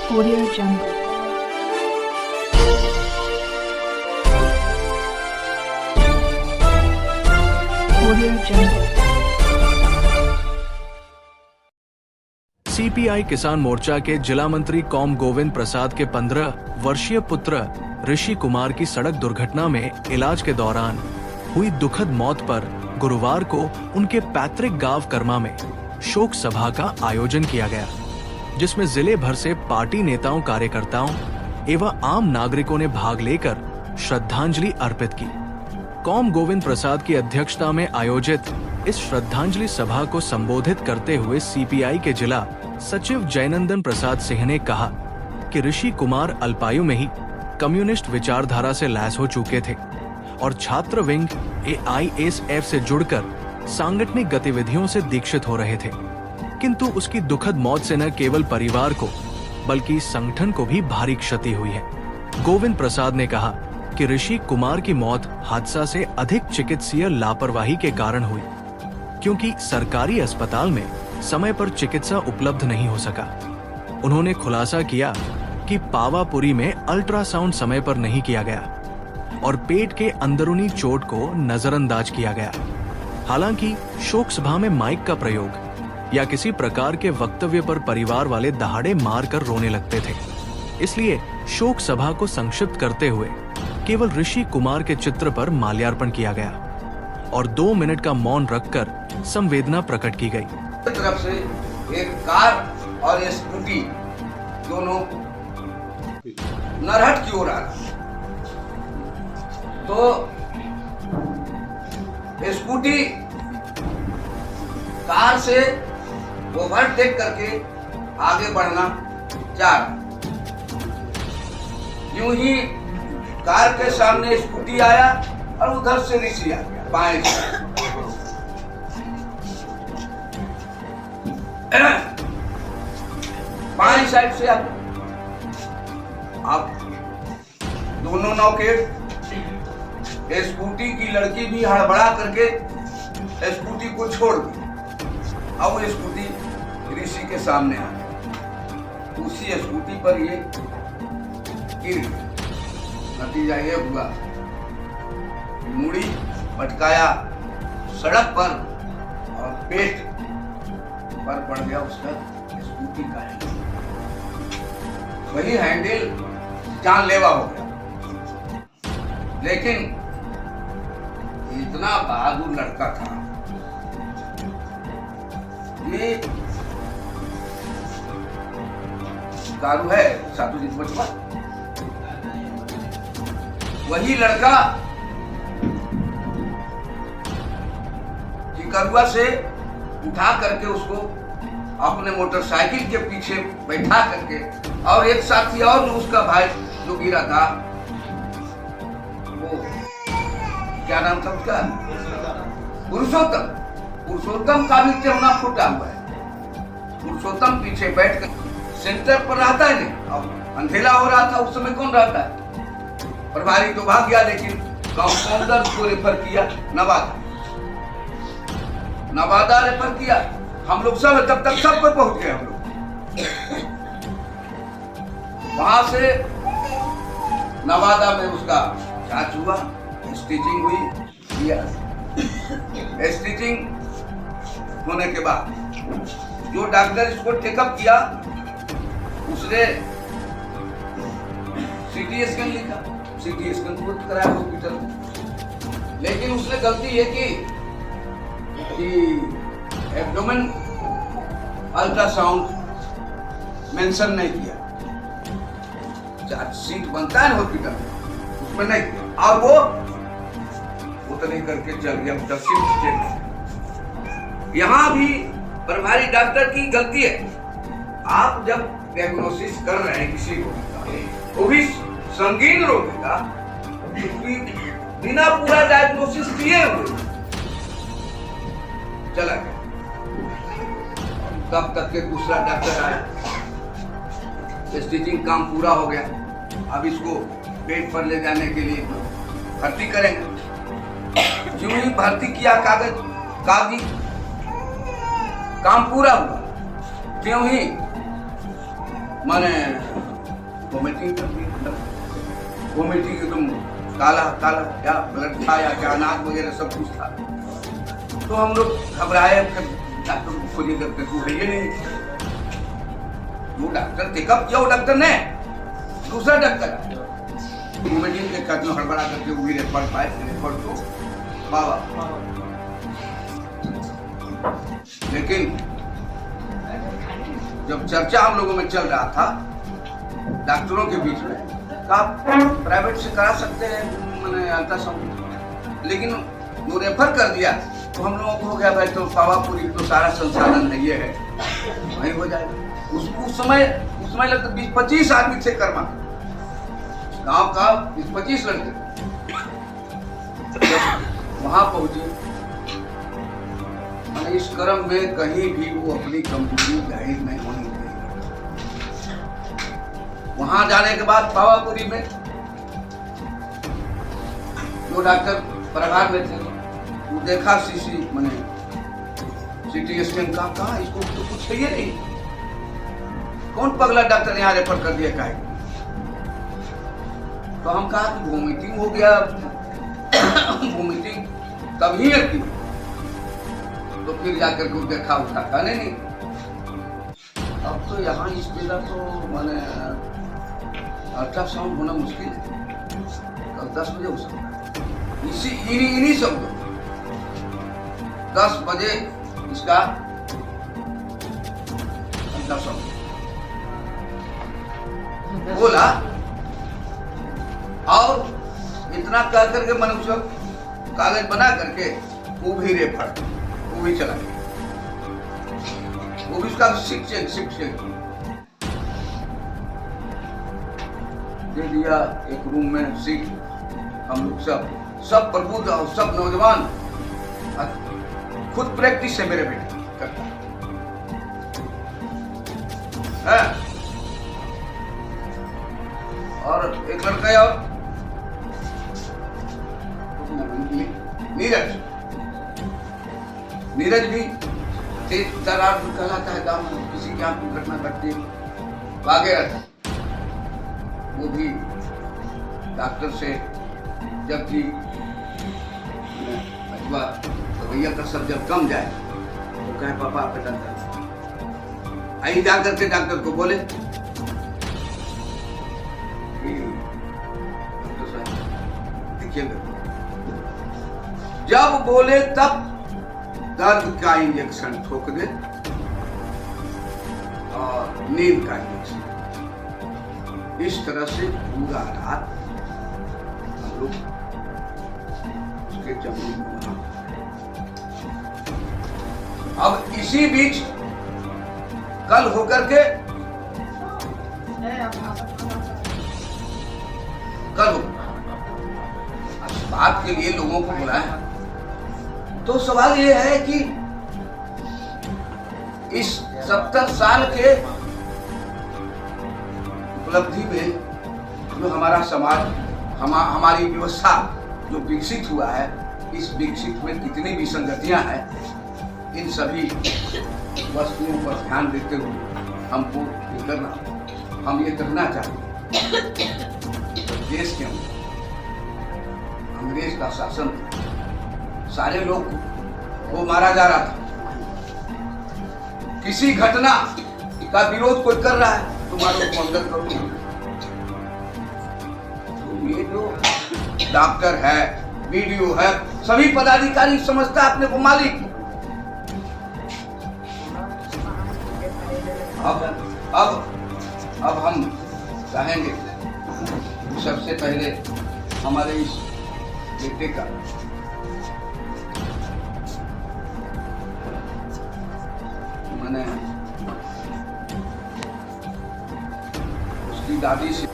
Audio Jungle. Audio Jungle. CPI किसान मोर्चा के जिला मंत्री कॉम गोविंद प्रसाद के 15 वर्षीय पुत्र ऋषि कुमार की सड़क दुर्घटना में इलाज के दौरान हुई दुखद मौत पर गुरुवार को उनके पैतृक गांव करमा में शोक सभा का आयोजन किया गया, जिसमें जिले भर से पार्टी नेताओं, कार्यकर्ताओं एवं आम नागरिकों ने भाग लेकर श्रद्धांजलि अर्पित की। कॉम गोविंद प्रसाद की अध्यक्षता में आयोजित इस श्रद्धांजलि सभा को संबोधित करते हुए सीपीआई के जिला सचिव जयनंदन प्रसाद सिंह ने कहा कि ऋषि कुमार अल्पायु में ही कम्युनिस्ट विचारधारा से लैस हो चुके थे और छात्र विंग AISF से जुड़कर सांगठनिक गतिविधियों से दीक्षित हो रहे थे, किंतु उसकी दुखद मौत से न केवल परिवार को बल्कि संगठन को भी भारी क्षति हुई है। गोविंद प्रसाद ने कहा कि ऋषि कुमार की मौत हादसा से अधिक चिकित्सीय लापरवाही के कारण हुई, क्योंकि सरकारी अस्पताल में समय पर चिकित्सा उपलब्ध नहीं हो सका। उन्होंने खुलासा किया कि पावापुरी में अल्ट्रासाउंड समय पर नहीं किया गया और पेट के अंदरूनी चोट को नजरअंदाज किया गया। हालांकि शोक सभा में माइक का प्रयोग या किसी प्रकार के वक्तव्य पर परिवार वाले दहाड़े मार कर रोने लगते थे, इसलिए शोक सभा को संक्षिप्त करते हुए केवल ऋषि कुमार के चित्र पर माल्यार्पण किया गया और 2 मिनट का मौन रखकर संवेदना प्रकट की गई। तरफ से एक कार और एक स्कूटी दोनों नरहट की ओर आ रहा, तो स्कूटी कार से ओवरटेक करके आगे बढ़ना चाह रहा। यूं ही कार के सामने स्कूटी आया और उधर से ऋषि आ गया बाएं से। बाएं साइड से आप दोनों नौके स्कूटी की लड़की भी हड़बड़ा करके स्कूटी को छोड़ दी। अब वो स्कूटी ऋषि के सामने आ गई, उसी स्कूटी पर ये गिर गई। नतीजा ये हुआ मुड़ी पटकाया सड़क पर और पेट पर पड़ गया उसका स्कूटी का हैंडल। वही हैंडल जानलेवा हो गया। लेकिन इतना बहादुर लड़का था, ये गारू है साधुजीत बचपन, वही लड़का करुआ से उठा करके उसको अपने मोटरसाइकिल के पीछे बैठा करके और एक साथी और उसका भाई जो गिरा था, वो क्या नाम था उसका, पुरुषोत्तम का भी टेमना फूटा हुआ है। पुरुषोत्तम पीछे बैठ कर सेंटर पर रहता है नहीं, अब अंधेला हो रहा था उस समय कौन रहता है, प्रभारी तो भाग गया, लेकिन कंपाउंडर को रेफर किया नवादा रेफर किया। हम लोग सब तब तक सब पर पहुंच गए। हम लोग वहां से नवादा में उसका जांच हुआ, स्टिचिंग हुई। स्टिचिंग होने के बाद जो डॉक्टर इसको टेकअप किया उसने CT स्कैन लिखा, CT स्कैन को कराया हॉस्पिटल में। लेकिन उसने गलती ये की कि एब्डोमेन अल्ट्रासाउंड मेंशन नहीं किया। चार्ज शीट बनता है हॉस्पिटल में, उसमें नहीं किया और वो उतने करके चल गया। यहाँ भी प्रभारी डॉक्टर की गलती है। आप जब डायग्नोसिस कर रहे हैं किसी को, वो भी संगीन रोग का, बिना पूरा डायग्नोसिस किए हुए चला गया। तब तक के दूसरा डॉक्टर आया, स्टिचिंग काम पूरा हो गया। अब इसको बेड पर ले जाने के लिए भर्ती करेंगे। जो ही भर्ती किया, कागज काम पूरा हुआ, क्यों ही माने वोमिटिंग करती है, वोमिटिंग एकदम काला काला, क्या ब्लड था या क्या अनाज वगैरह सब कुछ था। तो हम लोग घबराए, डॉक्टर को खोजे करते तो है ये नहीं। वो डॉक्टर चेकअप किया, वो डॉक्टर ने दूसरा डॉक्टर वोमिटिंग के कदम हड़बड़ा करके वो भी रेफर पाए, रेफर तो बाबा। लेकिन जब चर्चा हम लोगों में चल रहा था डॉक्टरों के बीच में, आप प्राइवेट से करा सकते हैं मैंने अल्ट्रासाउंड, लेकिन वो रेफर कर दिया तो हम लोगों को हो गया भाई तो पावापुरी तो सारा संसाधन है, ये है वहीं हो जाएगा। उस समय लगता 20-25 आदमी थे कर्मा गांव का, 20-25 लड़के वहां पहुंचे। इस कर्म में कहीं भी वो अपनी कमजोरी जाहिर नहीं होनी चाहिए। वहां जाने के बाद पावापुरी में जो डॉक्टर प्रभार में थे वो देखा सीसी मैंने सिटी स्कैन का, कहा इसको तो कुछ है ही नहीं, कौन पगला डॉक्टर यहाँ रेफर कर दिया काहे। तो हम कहा कि वोमिटिंग हो गया, वोमिटिंग तभी लगती। तो फिर जाकर के देखा उठा कहने नहीं, अब तो यहाँ इस जगह तो मैंने अल्ट्रासाउंड होना मुश्किल है, कल 10 बजे हो सकता है। इन्हीं शब्दों 10 बजे इसका अल्ट्रासाउंड बोला। और इतना कह करके मनुष्य कागज बना करके वो भी रेफर, वो भी चला गया, वो भी उसका शिक्षक दे दिया। एक रूम में सीट, हम लोग सब प्रबुद्ध और सब नौजवान, खुद प्रैक्टिस है मेरे बेटे करता है। और एक लड़का और नीरज भी तेज तरार कहलाता है गाँव में, किसी की आंख दुर्घटना घटती भागे रहता। वो भी डॉक्टर से जबकि अथवा रवैया का सब जब कम जाए तो कहे पापा आप डॉक्टर आई जाकर के डॉक्टर को बोले डॉक्टर साहब देखिएगा। जब बोले तब दर्द का इंजेक्शन ठोक दे और नींद का इंजेक्शन। इस तरह से पूरा रात हम लोग उसके जमीन में बना। अब इसी बीच कल होकर के कल इस बात के लिए लोगों को बुलाया। तो सवाल ये है कि इस 70 साल के उपलब्धि में जो हमारा समाज, हमारी व्यवस्था जो विकसित हुआ है, इस विकसित में कितनी विसंगतियां हैं, इन सभी वस्तुओं पर ध्यान देते हुए हमको ये करना, हम ये करना चाहते हैं। देश के अंदर अंग्रेज का शासन, सारे लोग को मारा जा रहा था। किसी घटना का विरोध कोई कर रहा है तो मारो, अंदर करो। तो ये जो डॉक्टर है, वीडियो है, सभी पदाधिकारी समझता है अपने को मालिक। अब हम चाहेंगे सबसे पहले हमारे इस बेटे का मैंने उसकी दादी से